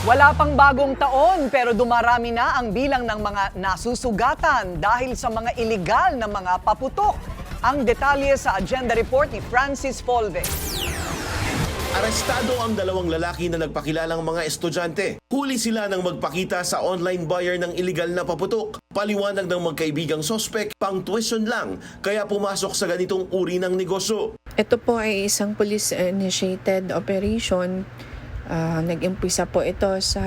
Wala pang bagong taon pero dumarami na ang bilang ng mga nasusugatan dahil sa mga iligal na mga paputok. Ang detalye sa agenda report ni Francis Polve. Arestado ang dalawang lalaki na nagpakilalang mga estudyante. Huli sila nang magpakita sa online buyer ng iligal na paputok. Paliwanag ng magkaibigang sospek, pang tuition lang, kaya pumasok sa ganitong uri ng negosyo. Ito po ay isang police-initiated operation. Nag-umpisa po ito sa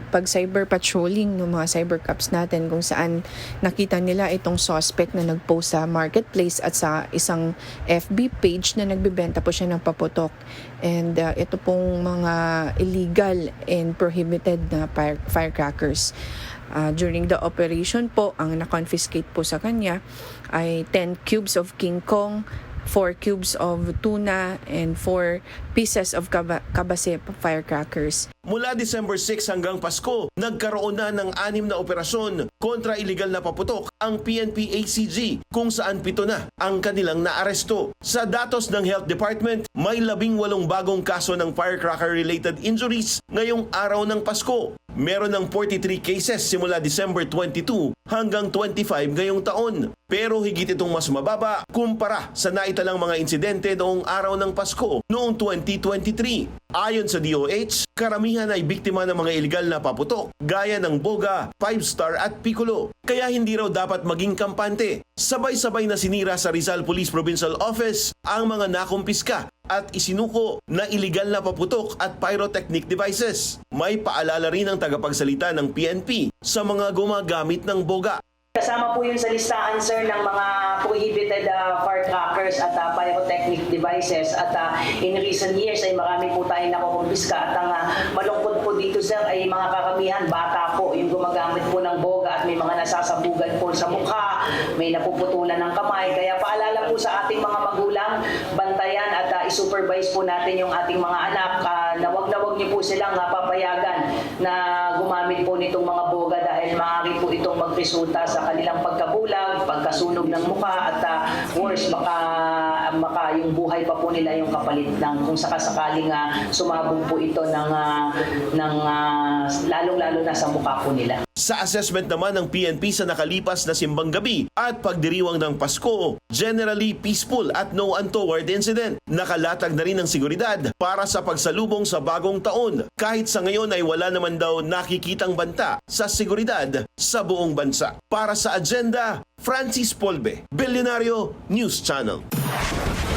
pag-cyber patrolling ng mga cyber cops natin kung saan nakita nila itong suspect na nag-post sa marketplace at sa isang FB page na nagbibenta po siya ng paputok. And ito pong mga illegal and prohibited na firecrackers. During the operation po, ang na-confiscate po sa kanya ay 10 cubes of King Kong, 4 cubes of tuna, and 4 pieces of kabase firecrackers. Mula December 6 hanggang Pasko, nagkaroon na ng 6 na operasyon kontra iligal na paputok ang PNP ACG, kung saan 7 na ang kanilang naaresto. Sa datos ng Health Department, may 18 bagong kaso ng firecracker-related injuries ngayong araw ng Pasko. Meron ng 43 cases simula December 22 hanggang 25 ngayong taon. Pero higit itong mas mababa kumpara sa naitalang mga insidente noong araw ng Pasko noong 2023. Ayon sa DOH, karamihan ay biktima ng mga iligal na paputok gaya ng Boga, 5-Star at Piccolo. Kaya hindi raw dapat maging kampante. Sabay-sabay na sinira sa Rizal Police Provincial Office ang mga nakumpiska at isinuko na iligal na paputok at pyrotechnic devices. May paalala rin ang tagapagsalita ng PNP sa mga gumagamit ng boga. Kasama po yun sa listahan, sir, ng mga prohibited firecrackers at pyrotechnic devices. At in recent years ay marami po tayong nakukumpiska. At ang malungkot po dito, sir, ay mga karamihan, bata po, yung gumagamit po ng boga at may mga nasasabugan po sa mukha, may napuputulan ng kamay. Kaya paalala po sa ating mga magulang, bantayan at i-supervise po natin yung ating mga anak na wag niyo po silang papayagan na gumamit po nitong mga boga dahil maaari po itong magresulta sa kanilang pagkabulag, pagkasunog ng mukha at worse, baka yung buhay pa po nila yung kapalit ng kung sakasakaling sumabog po ito ng lalong-lalo na sa mukha po nila. Sa assessment naman ng PNP sa nakalipas na simbang gabi at pagdiriwang ng Pasko, generally peaceful at no untoward incident. Nakalatag na rin ang seguridad para sa pagsalubong sa bagong taon. Kahit sa ngayon ay wala naman daw nakikitang banta sa seguridad sa buong bansa. Para sa agenda, Francis Polve, Bilyonaryo News Channel.